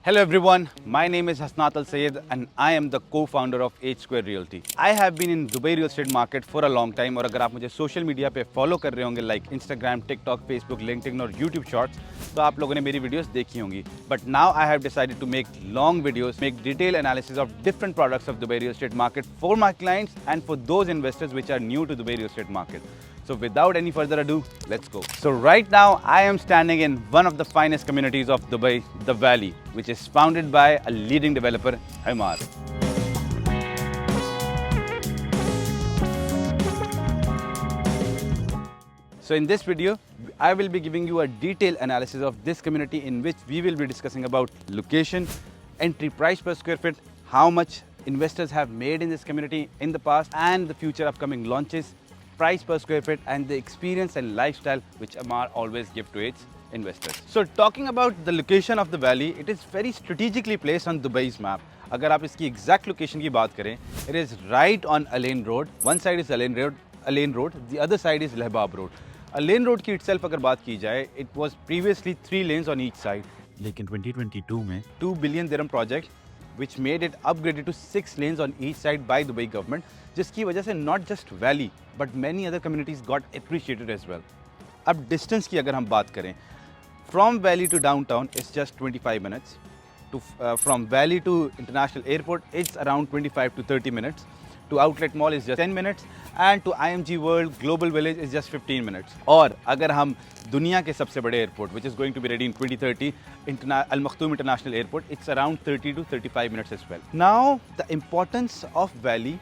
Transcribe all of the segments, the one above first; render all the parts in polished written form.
Hello everyone, my name is Hasnat Al Sayed and I am the co-founder of H Square Realty. I have been in Dubai real estate market for a long time और अगर आप मुझे social media पे follow कर रहे होंगे like Instagram, TikTok, Facebook, LinkedIn और YouTube shorts तो आप लोगों ने मेरी वीडियोस देखी होंगी. But now I have decided to make long videos, make detail analysis of different products of Dubai real estate market for my clients and for those investors which are new to Dubai real estate market. So without any further ado, let's go. So right now I am standing in one of the finest communities of Dubai, the Valley, which is founded by a leading developer, Emaar. So in this video, I will be giving you a detailed analysis of this community in which we will be discussing about location, entry price per square feet, how much investors have made in this community in the past and the future upcoming launches, price per square feet and the experience and lifestyle which Emaar always give to its investors. So talking about the location of the valley, it is very strategically placed on Dubai's map. अगर आप इसकी exact location की बात करें, it is right on Alain Road. One side is Alain Road, the other side is Lehbab Road. Alain Road की itself अगर बात की जाए, it was previously 3 lanes on each side. लेकिन 2022 में 2 billion dirham project which made it upgraded to 6 lanes on each side by Dubai government, जिसकी वजह से not just Valley but many other communities got appreciated as well. अब distance की अगर हम बात करें, from Valley to downtown it's just 25 minutes. From Valley to International Airport it's around 25 to 30 minutes. To Outlet Mall is just 10 minutes and to IMG World Global Village is just 15 minutes. और अगर हम दुनिया के सबसे बड़े airport which is going to be ready in 2030 Al Maktoum International Airport, it's around 30 to 35 minutes as well. Now the importance of Valley,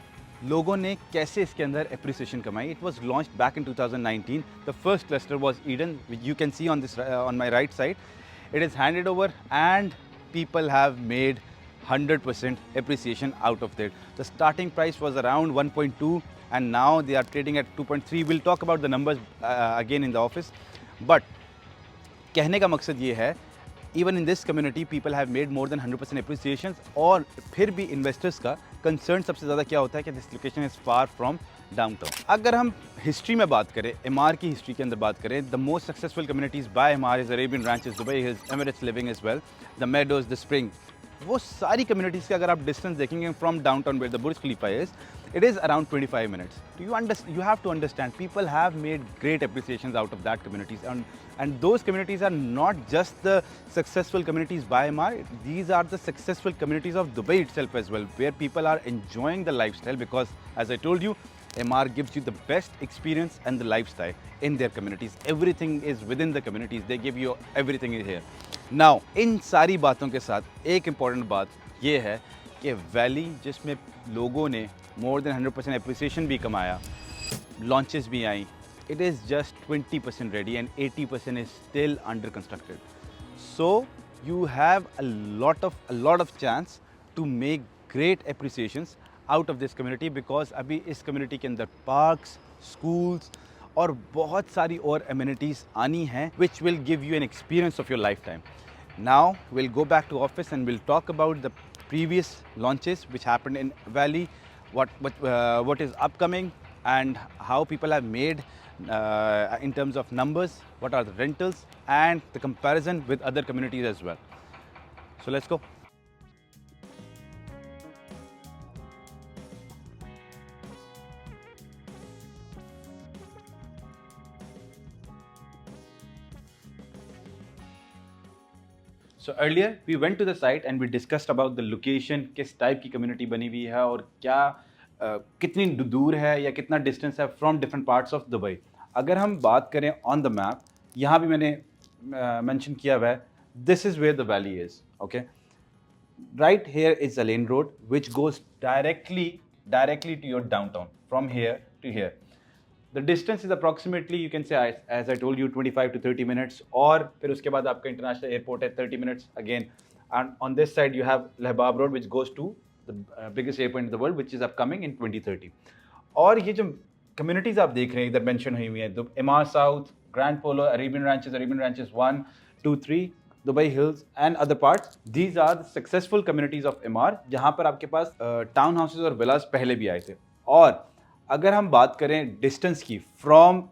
लोगों ने कैसे इसके अंदर appreciation कमाई. It was launched back in 2019. The first cluster was Eden, which you can see on this on my right side. It is handed over and people have made 100% appreciation out of it. The starting price was around 1.2 and now they are trading at 2.3. We'll talk about the numbers again in the office. But कहने का मकसद ये है, even in this community people have made more than 100% appreciations और फिर भी investors का concern सबसे ज़्यादा क्या होता है कि this location is far from downtown. अगर हम हिस्ट्री में बात करें, एमार की हिस्ट्री के अंदर बात करें, the most successful communities by Emaar is Arabian Ranches, Dubai Hills, Emirates Living as well, the Meadows, the Spring. वो सारी कम्युनिटीज़ के अगर आप डिस्टेंस देखेंगे from downtown where the Burj Khalifa is, it is around 25 minutes. You have to understand people have made great appreciations out of that communities and those communities are not just the successful communities by Emaar, these are the successful communities of Dubai itself as well, where people are enjoying the lifestyle because as I told you, Emaar gives you the best experience and the lifestyle in their communities. Everything is within the communities, they give you everything here. Now इन सारी बातों के साथ एक important बात ये है कि valley जिसमें लोगों ने मोर देन 100% एप्रिसिएशन भी कमाया, लॉन्चेस भी आई, it is just 20% ready and 80% is still under constructed. So you have a lot of chance to make great appreciations out of this community because अभी इस community के अंदर parks, schools और बहुत सारी और amenities आनी हैं which will give you an experience of your lifetime. Now we'll go back to office and we'll talk about the previous launches which happened in Valley, what is upcoming and how people have made in terms of numbers, what are the rentals and the comparison with other communities as well. So let's go. So earlier we went to the site and we discussed about the location, किस type की community बनी हुई है और क्या कितनी दूर है या कितना डिस्टेंस है from different parts of Dubai. अगर हम बात करें ऑन द मैप, यहाँ भी मैंने मेंशन किया हुआ है, this is where the valley is. Okay, right here is Alain Road which goes directly to your downtown from here to here. The distance is approximately, you can say, as I told you, 25 to 30 minutes. और फिर उसके बाद आपका international airport है 30 minutes again. And on this side you have Lehbab Road which goes to the biggest airport in the world which is upcoming in 2030. और ये जो communities आप देख रहे हैं इधर mention हुई हुई हैं, तो Emaar South, Grand Polo, Arabian Ranches 1, 2, 3, Dubai Hills and other parts. These are the successful communities of Emaar जहाँ पर आपके पास टाउन हाउसेज और विलास पहले भी आए थे. और अगर हम बात करें डिस्टेंस की from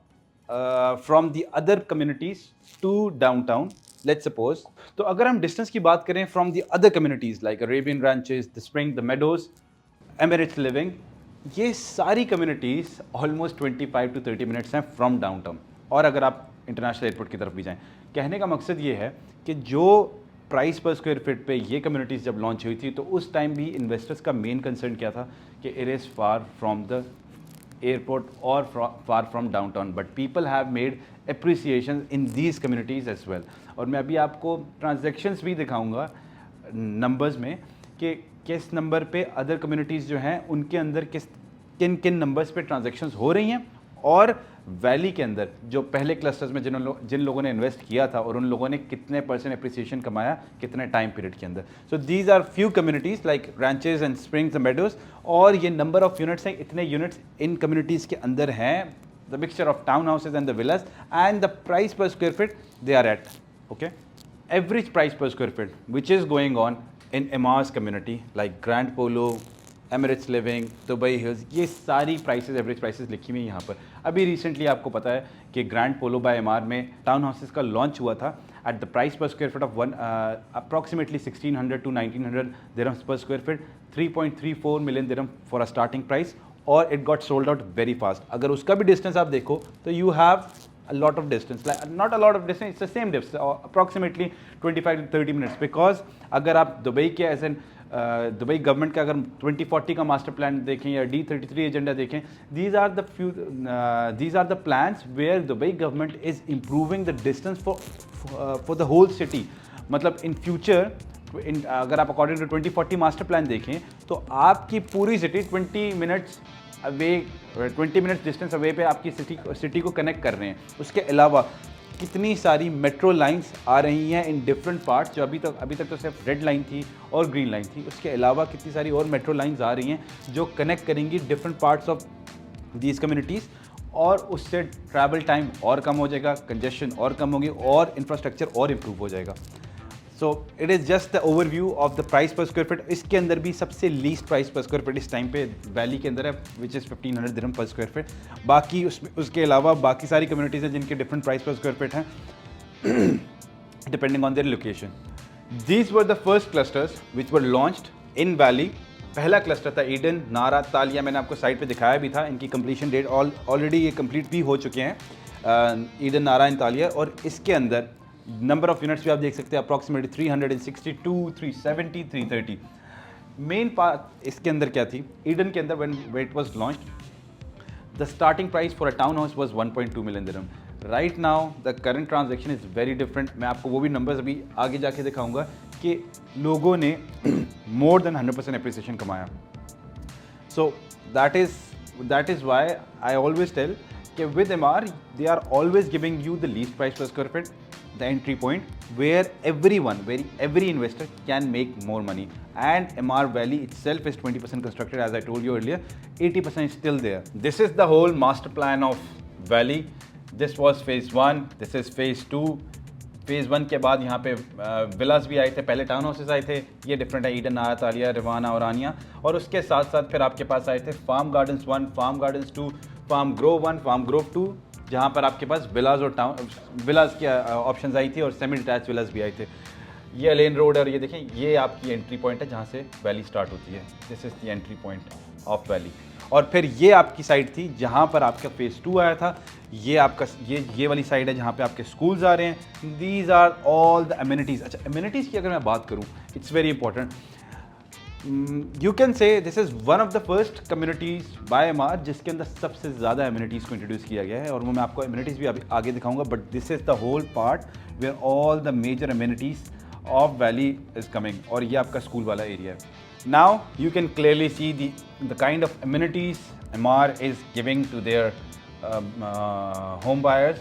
the other communities to downtown, let's suppose, तो अगर हम डिस्टेंस की बात करें from the other communities like Arabian Ranches, the Spring, the Meadows, Emirates Living, ये सारी कम्युनिटीज़ ऑलमोस्ट 25 to 30 मिनट्स हैं फ्रॉम डाउनटाउन। और अगर आप इंटरनेशनल एयरपोर्ट की तरफ भी जाएं, कहने का मकसद ये है कि जो प्राइस पर स्क्वायर फीट पे ये कम्युनिटीज़ जब लॉन्च हुई थी तो उस टाइम भी इन्वेस्टर्स का मेन कंसर्न क्या था कि it is far from the airport or far from downtown, but people have made appreciation in these communities as well। और मैं अभी आपको ट्रांजैक्शंस भी दिखाऊंगा नंबर्स में कि किस नंबर पे अदर कम्युनिटीज़ जो हैं उनके अंदर किन किन नंबर्स पे ट्रांजैक्शंस हो रही हैं, और वैली के अंदर जो पहले क्लस्टर्स में जिन लोगों ने इन्वेस्ट किया था और उन लोगों ने कितने % एप्रिसिएशन कमाया कितने टाइम पीरियड के अंदर। So these are few communities like Ranches and Springs and Meadows, और ये नंबर ऑफ यूनिट्स हैं, इतने यूनिट्स इन कम्युनिटीज़ के अंदर हैं, the mixture of town houses and the villas, and the price per square feet they are at okay average price per square feet which is going on in Emaar's community like Grand Polo, Emirates Living, Dubai Hills, ये सारी prices, average prices लिखी हुई हैं यहाँ पर। अभी recently आपको पता है कि ग्रैंड पोलो बाय एमआर में टाउन हाउसेस का लॉन्च हुआ था at the price per square feet of approximately 1600 to 1900 dirhams per square feet, 3.34 million dirham for a starting price, और it got sold out very fast. अगर उसका भी distance आप देखो तो you have a lot of distance, like not a lot of distance, it's the same distance, approximately 25 to 30 minutes, because अगर आप Dubai के एज एन दुबई गवर्नमेंट का अगर 2040 का मास्टर प्लान देखें या D33 एजेंडा देखें, these are the plans where Dubai government is improving the distance for the whole city। मतलब in future अगर आप अकॉर्डिंग टू 2040 मास्टर प्लान देखें तो आपकी पूरी city 20 minutes away, 20 minutes distance away पे आपकी सिटी को कनेक्ट कर रहे हैं। उसके अलावा कितनी सारी मेट्रो लाइंस आ रही हैं इन डिफरेंट पार्ट्स, जो अभी तक तो सिर्फ रेड लाइन थी और ग्रीन लाइन थी, उसके अलावा कितनी सारी और मेट्रो लाइंस आ रही हैं जो कनेक्ट करेंगी different parts of these communities, और उससे ट्रैवल टाइम और कम हो जाएगा, कंजेशन और कम होगी, और इंफ्रास्ट्रक्चर और इम्प्रूव हो जाएगा। So it is just the overview of the price per square feet. इसके अंदर भी सबसे least price per square feet इस टाइम पे वैली के अंदर है, विच इज़ 1500 दिरहम पर स्क्वायर फीट। बाकी उसके अलावा बाकी सारी कम्युनिटीज़ हैं जिनके different price per square feet हैं depending on their location. These were the first clusters which were launched in valley. पहला क्लस्टर था ईडन, नारा, तालिया, मैंने आपको साइड पे दिखाया भी था। इनकी कंप्लीशन डेट ऑलरेडी ये कंप्लीट भी हो चुके हैं, ईडन, नारा एंड तालिया। और इसके अंदर नंबर ऑफ यूनिट्स भी आप देख सकते हैं, अप्रॉक्सीमेटली 362, 370, 330। मेन पार्ट इसके अंदर क्या थी, ईडन के अंदर when it was launched the starting price for a town house was 1.2 million dirham. Right now the current transaction is very different. मैं आपको वो भी नंबर्स अभी आगे जाके दिखाऊंगा कि लोगों ने मोर देन 100% एप्रिसिएशन कमाया। So that is why I always tell कि with Emaar they are always giving you the least price per square feet, the entry point where every investor can make more money, and MR Valley itself is 20% constructed, as I told you earlier, 80% is still there. This is the whole master plan of Valley. This was phase 1, this is phase 2। phase 1 के बाद यहाँ पे विलास भी आए थे, पहले town houses आए थे, ये डिफरेंट है, ईडन, नारा, तालिया, रिवाना और आनिया। और उसके साथ साथ फिर आपके पास आए थे farm gardens 1, farm gardens 2, farm grove 1, farm grove 2, जहाँ पर आपके पास विलास और विलास की ऑप्शंस आई थी, और सेमी डिटैच विलास भी आए थे। ये अलेन रोड है, और ये देखें ये आपकी एंट्री पॉइंट है जहाँ से वैली स्टार्ट होती है। This is the entry point of valley. और फिर ये आपकी साइड थी जहाँ पर आपका फेज़ 2 आया था। ये आपका ये वाली साइड है जहाँ पे आपके स्कूल्स आ रहे हैं। These are all the amenities. अच्छा, एमिनिटीज़ की अगर मैं बात करूँ, it's very important. You can say this is one of the first communities by Emaar जिसके अंदर सबसे ज़्यादा एमिनिटीज़ को इंट्रोड्यूस किया गया है, और वो मैं आपको एमिनिटीज़ भी अभी आगे दिखाऊंगा। But this is the whole part where all the major amenities of valley is coming, और ये आपका स्कूल वाला एरिया है। Now you can clearly see the kind of amenities Emaar is giving to their home buyers.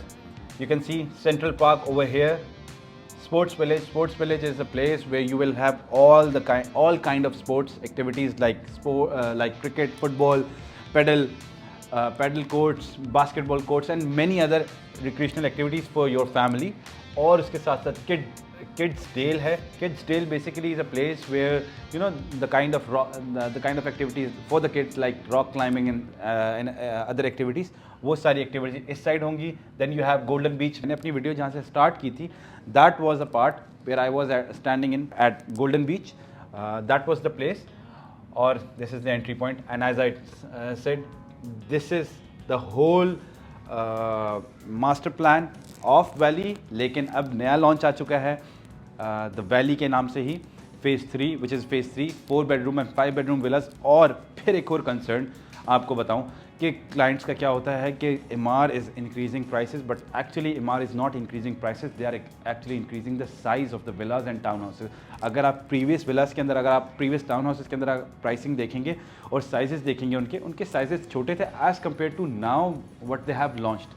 You can see Central Park over here. Sports Village is a place where you will have all kind of sports activities like cricket, football, paddle courts, basketball courts, and many other recreational activities for your family. और उसके साथ साथ Kidsdale है. Kidsdale basically is a place where you know the kind of the kind of activities for the kids like rock climbing and other activities. वो सारी activities इस side होंगी. Then you have Golden Beach. मैंने अपनी video जहाँ से start की थी, that was the part where I was standing in at Golden Beach. That was the place. Or this is the entry point. And as I said, this is the whole master plan of valley. लेकिन अब नया launch आ चुका है the valley के नाम से ही, phase 3 which is phase 3, 4 bedroom and 5 bedroom villas. और फिर एक और कंसर्न आपको बताऊं कि क्लाइंट्स का क्या होता है कि Emaar is increasing prices, but actually Emaar is not increasing prices, they are actually increasing the size of the villas and town houses. अगर आप प्रीवियस विलास के अंदर, अगर आप प्रीवियस टाउन हाउसेज के अंदर प्राइसिंग देखेंगे और साइजेस देखेंगे, उनके साइजेस छोटे थे as compare to now what they have launched.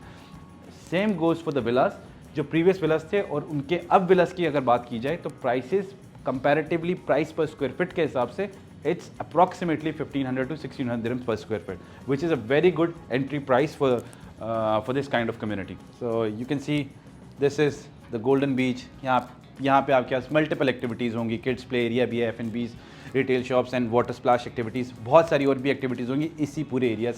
Same goes for the villas. जो प्रीवियस विलास थे और उनके अब विलास की अगर बात की जाए तो prices comparatively price per square feet के हिसाब से it's approximately 1500 to 1600 dirhams per square feet, which is a very good entry price for this kind of community. So you can see this is the Golden Beach. यहाँ पे आपके पास multiple activities होंगी. Kids play area भी है, F&Bs, retail shops and water splash activities, बहुत सारी और भी एक्टिविटीज़ होंगी इसी पूरे एरिया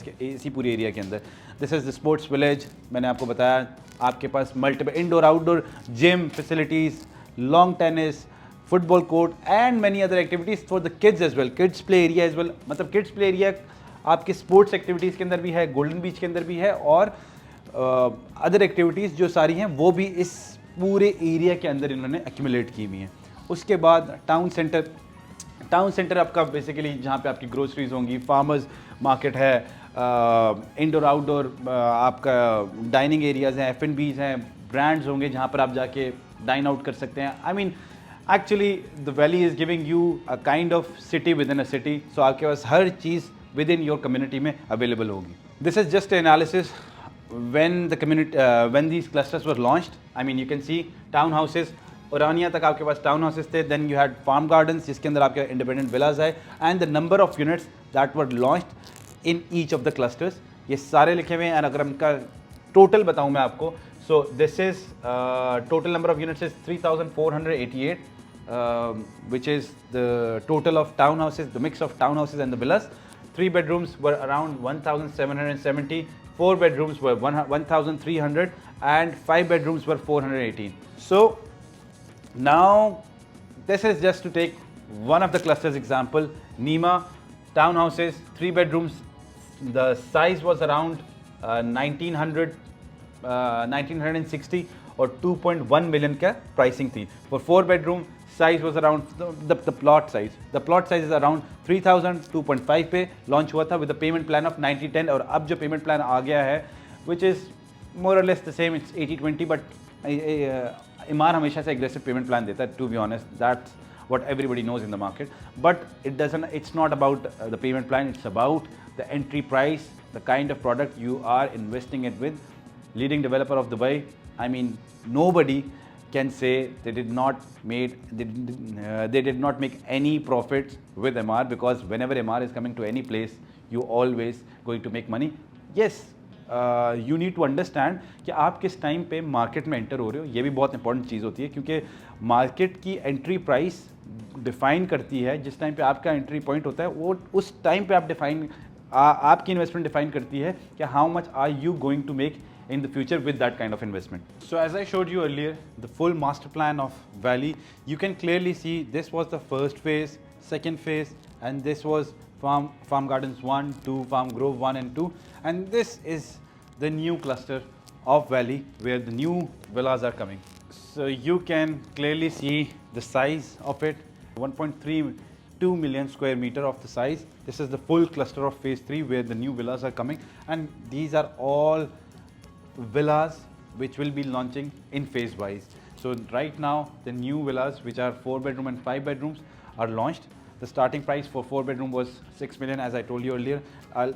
के अंदर. This is the sports village. मैंने आपको बताया आपके पास multiple indoor outdoor gym facilities, long tennis, football court and many other activities for the kids as well. Kids play area as well, मतलब किड्स प्ले एरिया आपके sports activities के अंदर भी है, गोल्डन बीच के अंदर भी है, और अदर एक्टिविटीज़ जो सारी हैं वो भी इस पूरे एरिया के अंदर इन्होंने एक्यूमुलेट की हुई हैं. उसके बाद टाउन सेंटर आपका बेसिकली जहाँ पे आपकी ग्रोसरीज होंगी, फार्मर्स मार्केट है, इंडोर आउटडोर आपका डाइनिंग एरियाज़ हैं, F&Bs हैं, ब्रांड्स होंगे जहाँ पर आप जाके डाइन आउट कर सकते हैं. I mean actually the valley is giving you a kind of city within a city. So आपके पास हर चीज़ विद इन योर कम्युनिटी में अवेलेबल होगी. This is just analysis when these clusters were launched. I mean you can see town houses, Orania तक आपके पास town houses थे. Then you had farm gardens जिसके अंदर आपके इंडिपेंडेंट विलाज है, and the number of units that were launched in each of the clusters. ये सारे लिखे हुए हैं. एंड अगर उनका टोटल बताऊँ मैं आपको, so this is total number of units is 3488, which is the total of townhouses, the mix of townhouses and the villas. 3 bedrooms were around 1770, 4 bedrooms were 1300, and 5 bedrooms were 418. So now this is just to take one of the clusters example. Nima townhouses, 3 bedrooms, the size was around 1960 or 2.1 million का pricing थी. For 4 bedroom size was around the plot size. The plot size is around 3000, 2.5 पे launch हुआ था with a payment plan of 90-10. और अब जो payment plan आ गया है which is more or less the same, it's 80-20, but इमार हमेशा से aggressive payment plan देता है, to be honest. That's what everybody knows in the market. But it's not about the payment plan, it's about the entry price, the kind of product you are investing it with. Leading developer of Dubai, I mean nobody can say they did not make any profits with MR, because whenever MR is coming to any place, you always going to make money. Yes, you need to understand कि आप किस time पे market में enter हो रहे हो. ये भी बहुत इंपॉर्टेंट चीज़ होती है, क्योंकि मार्केट की एंट्री प्राइस डिफाइन करती है. जिस टाइम पे आपका एंट्री पॉइंट होता है वो उस टाइम पे आपकी इन्वेस्टमेंट डिफाइन करती है कि how much are you going to make in the future with that kind of investment. So as I showed you earlier, the full master plan of Valley, you can clearly see this was the first phase, second phase, and this was Farm Gardens 1, 2, Farm Grove 1 and 2, and this is the new cluster of Valley where the new villas are coming. So you can clearly see the size of it, 1.32 million square meter of the size. This is the full cluster of phase 3 where the new villas are coming, and these are all villas which will be launching in phase wise. So right now the new villas which are 4 bedroom and 5 bedrooms are launched. The starting price for 4 bedroom was 6 million, as I told you earlier. I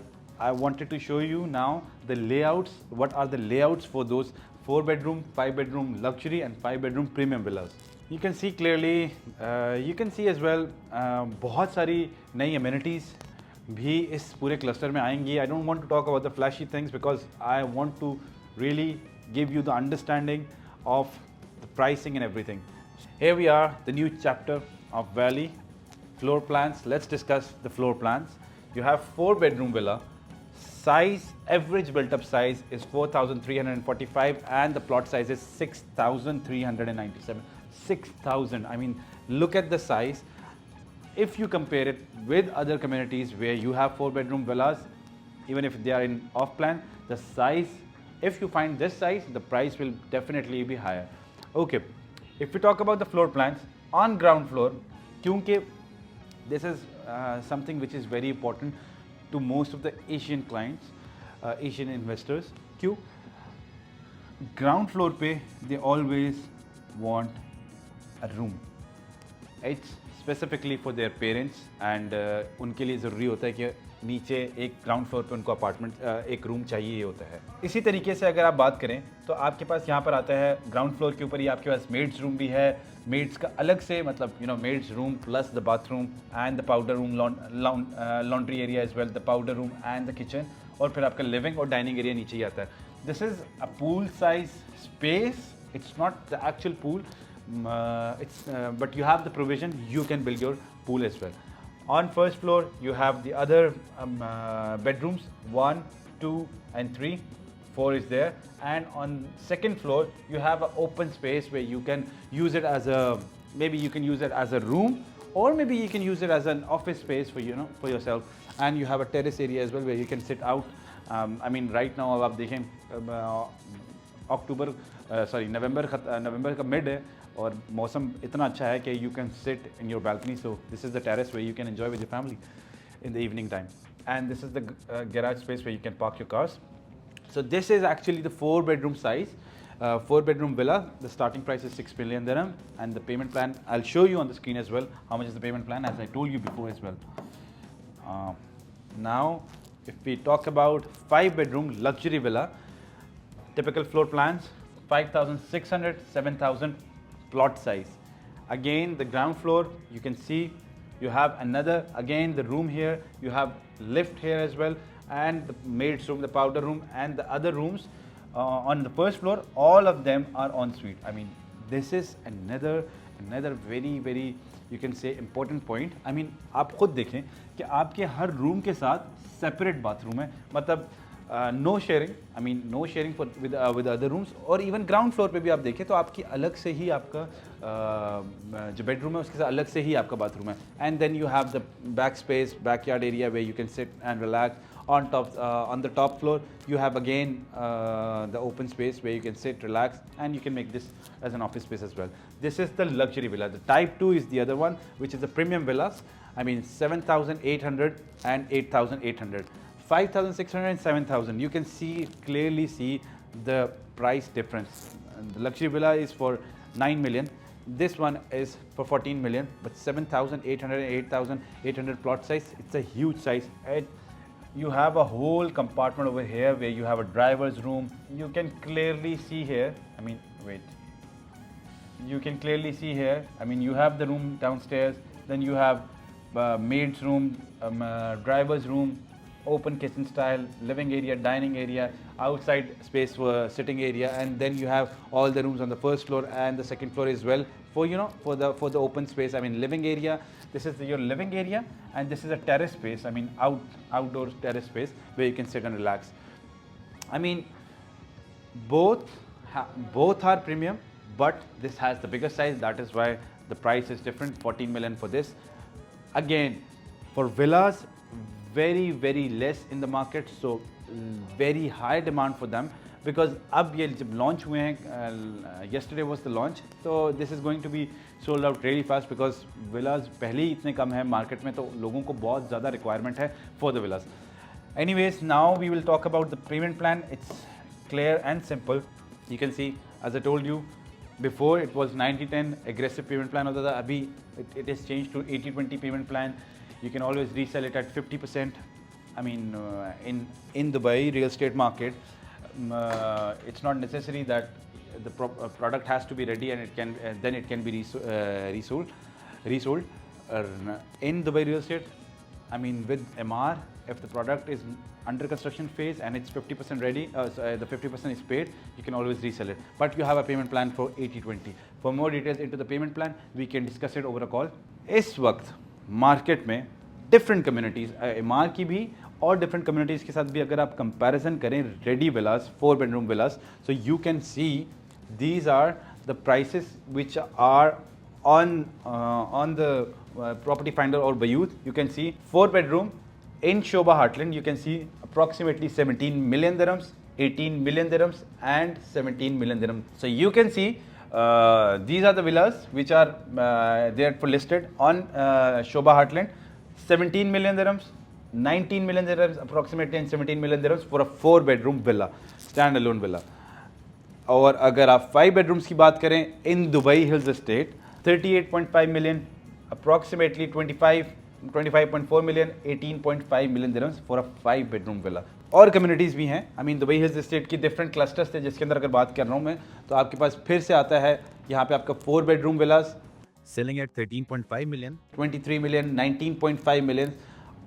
wanted to show you now the layouts. What are the layouts for those 4 bedroom, 5 bedroom luxury and 5 bedroom premium villas? You can see clearly, you can see as well बहुत सारी नई amenities भी इस पूरे cluster में आएंगी. I don't want to talk about the flashy things because I want to really give you the understanding of the pricing and everything. Here we are, the new chapter of Valley. Floor plans. Let's discuss the floor plans. You have 4-bedroom villa. Size, average built-up size is 4,345 and the plot size is 6,397. 6,000. I mean, look at the size. If you compare it with other communities where you have 4-bedroom villas, even if they are in off-plan, the size, if you find this size, the price will definitely be higher. Okay, if we talk about the floor plans, on ground floor, क्योंकि this is something which is very important to most of the Asian clients, Asian investors. क्यों? Ground floor पे they always want a room. It's specifically for their parents and उनके लिए ज़रूरी होता है कि नीचे एक ग्राउंड फ्लोर पे उनको अपार्टमेंट एक रूम चाहिए होता है. इसी तरीके से अगर आप बात करें तो आपके पास यहाँ पर आता है ग्राउंड फ्लोर के ऊपर ही आपके पास मेड्स रूम भी है. मेड्स का अलग से मतलब maid's room plus the bathroom and the powder room, laundry area as well, the powder room and the kitchen, और फिर आपका लिविंग और डाइनिंग एरिया नीचे ही आता है. This is a pool size space. It's not the actual pool, but you have the provision, you can build your pool as well. On first floor, you have the other bedrooms, 1, 2 and 3, 4 is there. And on second floor, you have an open space where you can use it as maybe you can use it as a room, or maybe you can use it as an office space for for yourself. And you have a terrace area as well where you can sit out. I mean, right now, अब आप देखें नवंबर का mid है और मौसम इतना अच्छा है कि you can sit in your balcony. So this is the terrace way you can enjoy with your family in the evening time, and this is the garage space where you can park your cars. So this is actually the 4-bedroom size, 4-bedroom villa. The starting price is 6 million dirham, and the payment plan I'll show you on the screen as well. How much is the payment plan, as I told you before as well. Now if we talk about 5-bedroom luxury villa, typical floor plans, 5,600, 7,000 plot size. Again, the ground floor, you can see you have another, again the room here, you have lift here as well, and the maid's room, the powder room, and the other rooms on the first floor, all of them are en suite. I mean, this is another very you can say important point. I mean, आप खुद देखें कि आपके हर room के साथ separate bathroom है. मतलब no sharing, I mean no sharing with other rooms. और इवन ग्राउंड फ्लोर पे भी आप देखें तो आपकी अलग से ही आपका जो बेडरूम है उसके साथ अलग से ही आपका बाथरूम है. And then you have the back space, backyard area way you can sit and relax. On the top floor, you have again the open space where you can sit, relax, and you can make this as an office space as well. This is the luxury villa. The type 2 is the other one, which is the premium villas. I mean, 7,800 and 8,800. 5,600 and 7,000. You can clearly see the price difference. And the luxury villa is for 9 million. This one is for 14 million, but 7,800 and 8,800 plot size. It's a huge size. And you have a whole compartment over here where you have a driver's room. You can clearly see here. I mean, wait. You can clearly see here. I mean, you have the room downstairs. Then you have maid's room, driver's room, open kitchen style, living area, dining area, outside space for sitting area, and then you have all the rooms on the first floor and the second floor as well for for the open space. I mean, living area. This is your living area, and this is a terrace space. I mean, outdoor terrace space where you can sit and relax. I mean, both are premium, but this has the bigger size. That is why the price is different. 14 million for this. Again, for villas, very less in the market, so very high demand for them, because अब ये जब launch हुए हैं, yesterday was the launch, so this is going to be sold out really fast because villas पहले ही इतने कम है market में, तो लोगों को बहुत ज़्यादा requirement है for the villas. Anyways, now we will talk about the payment plan. It's clear and simple. You can see, as I told you before, it was 90-10 aggressive payment plan होता था. अभी it is changed to 80-20 payment plan. You can always resell it at 50%. I mean, in Dubai real estate market, it's not necessary that the product has to be ready and then it can be resold. In Dubai real estate, I mean, with MR, if the product is under construction phase and it's 50% ready, the 50% is paid, you can always resell it. But you have a payment plan for 80-20. For more details into the payment plan, we can discuss it over a call. इस वक्त market में different communities MR की भी और different communities के साथ भी अगर आप कंपैरिजन करें ready Vilas 4 bedroom villas, so you can see these are the prices which are on the property finder or Bayut. You can see 4 bedroom in Shobha Heartland, you can see approximately 17 million dirhams, 18 million dirhams and 17 million dirhams. So you can see these are the villas which are there for listed on Shobha Heartland. 17 million dirhams, 19 million dirhams approximately and 17 million dirhams for a 4 bedroom villa, standalone villa. और अगर आप 5 bedrooms की बात करें in Dubai Hills Estate, 38.5 million, approximately 25.4 million, 18.5 million dirhams for a 5 bedroom villa. और communities भी हैं, I mean Dubai hills estate की डिफरेंट क्लस्टर्स थे जिसके अंदर अगर बात कर रहा हूँ मैं, तो आपके पास फिर से आता है यहाँ पे आपका 4 bedroom villas selling at 13.5 million, 23 million, 19.5 million,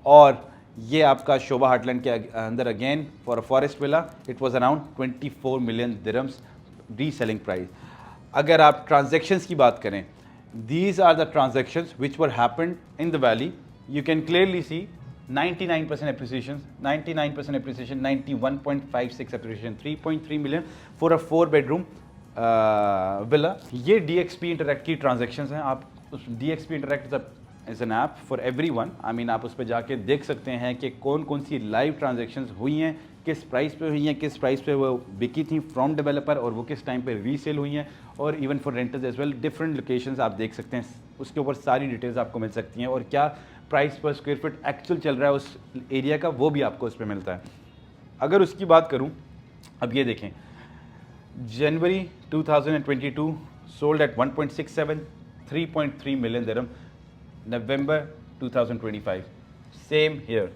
और ये आपका शोभा हार्टलैंड के अंदर again for a forest villa it was around 24 million dirhams reselling price. अगर आप ट्रांजैक्शंस की बात करें, these are the transactions which were happened in the valley. You can clearly see 99% appreciation, 99% appreciation, 91.56 appreciation, 3.3 million for a 4 bedroom villa. ये DXP Interact की transactions हैं. आप उस DXP Interact is an app for everyone. I mean आप उस पर जाके देख सकते हैं कि कौन कौन सी लाइव ट्रांजेक्शन्स हुई हैं, किस प्राइस पे हुई हैं, किस प्राइस पे वो बिकी थी फ्रॉम डेवलपर और वो किस टाइम पे रीसेल हुई हैं, और even for renters as well different locations आप देख सकते हैं. उसके ऊपर सारी डिटेल्स आपको मिल सकती हैं और क्या price per square feet actual चल रहा है उस एरिया का, वो भी आपको उस पर मिलता है. अगर उसकी बात करूँ, अब ये देखें, जनवरी 2022 sold at 1.67, 3.3 million dirham. November 2025, same here,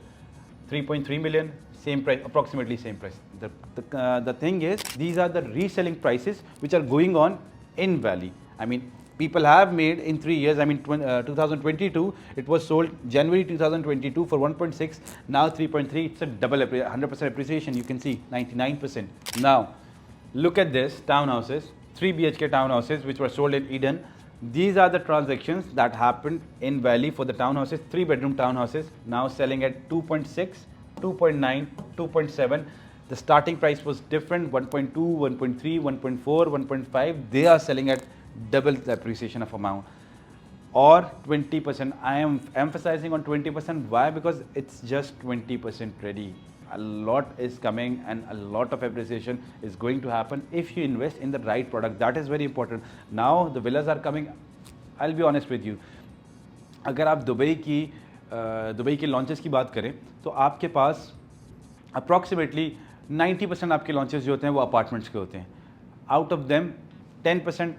3.3 million, same price, approximately same price. The thing is, these are the reselling prices which are going on in Valley. I mean, people have made in 3 years. I mean, 2022, it was sold January 2022 for 1.6, now 3.3. It's a double 100% appreciation. You can see 99%. Now, look at this townhouses, 3 BHK townhouses which were sold in Eden. These are the transactions that happened in Valley for the townhouses, 3 bedroom townhouses, now selling at 2.6, 2.9, 2.7. The starting price was different, 1.2, 1.3, 1.4, 1.5. They are selling at double the appreciation of amount. Or 20%. I am emphasizing on 20%. Why? Because it's just 20% ready. A lot is coming and a lot of appreciation is going to happen if you invest in the right product. That is very important. Now the villas are coming. I'll be honest with you. अगर आप Dubai के launches की बात करें तो आपके पास approximately 90% आपके launches जो होते हैं वो अपार्टमेंट्स के होते हैं. Out of them 10%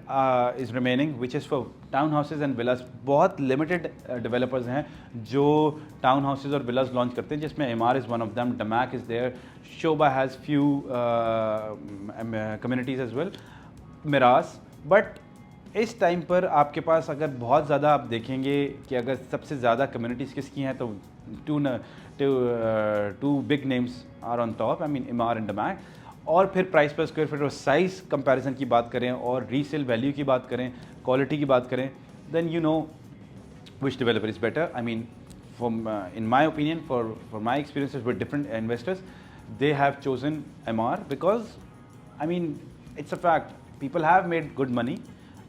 is remaining which is for town houses and villas. बहुत लिमिटेड डेवलपर्स हैं जो टाउन हाउसेज और विलास लॉन्च करते हैं, जिसमें Emaar is one of them, Damac is there, Sobha has few communities as well, Meraas. But इस time पर आपके पास अगर बहुत ज़्यादा आप देखेंगे कि अगर सबसे ज़्यादा कम्युनिटीज़ किसकी हैं तो two big names are on top. I mean Emaar and Damac. और फिर प्राइस पर स्क्वायर फीट और साइज़ कंपैरिजन की बात करें और रीसेल वैल्यू की बात करें, क्वालिटी की बात करें, then you know which developer is better. I mean, in my opinion, for my experiences with different investors, they have chosen MR because, I mean, it's a fact. People have made good money,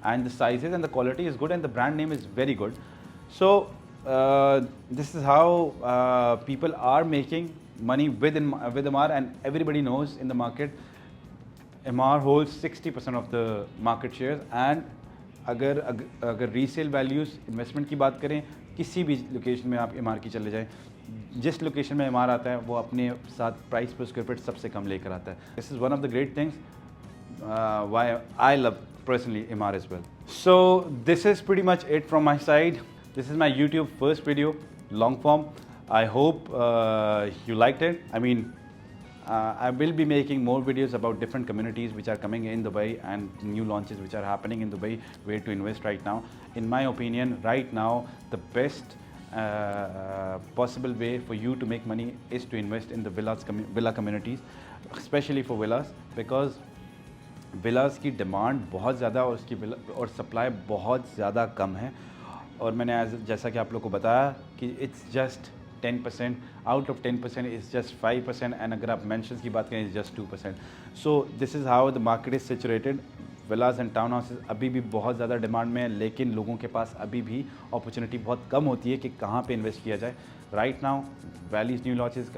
and the sizes and the quality is good, and the brand name is very good. So this is how people are making money with MR, and everybody knows in the market, MR holds 60% of the market shares. And अगर resale values investment की बात करें, किसी भी location में आप MR की चले जाएं, जिस लोकेशन में एमआर आता है वो अपने साथ प्राइस पर स्क्वायर फीट सबसे कम लेकर आता है. This is one of the great things why I love personally MR as well. So this is pretty much it from my side. This is my YouTube first video, long form. I hope you liked it. I mean, I will be making more videos about different communities which are coming in Dubai and new launches which are happening in Dubai, where to invest right now. In my opinion, right now, the best possible way for you to make money is to invest in the villa communities, especially for villas, because विलास की demand बहुत ज़्यादा और उसकी और supply बहुत ज़्यादा कम है। और मैंने जैसा कि आप लोग को बताया कि it's just 10%, out of 10% is just 5%, and अगर आप मेंशंस की बात करें is just 2%। So this is how the market is situated. Vilas and town houses अभी भी बहुत ज़्यादा डिमांड में है, लेकिन लोगों के पास अभी भी अपॉर्चुनिटी बहुत कम होती है कि कहाँ पे इन्वेस्ट किया जाए। Right now valley's new launches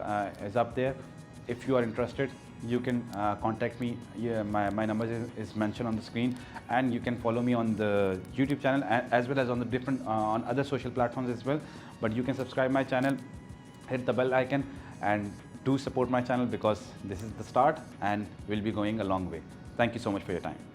is up there. If you are interested, you can contact me. Yeah, my number is mentioned on the screen, and you can follow me on the YouTube channel as well as on the different on other social platforms as well. But you can subscribe my channel, hit the bell icon, and do support my channel, because this is the start and we'll be going a long way. Thank you so much for your time.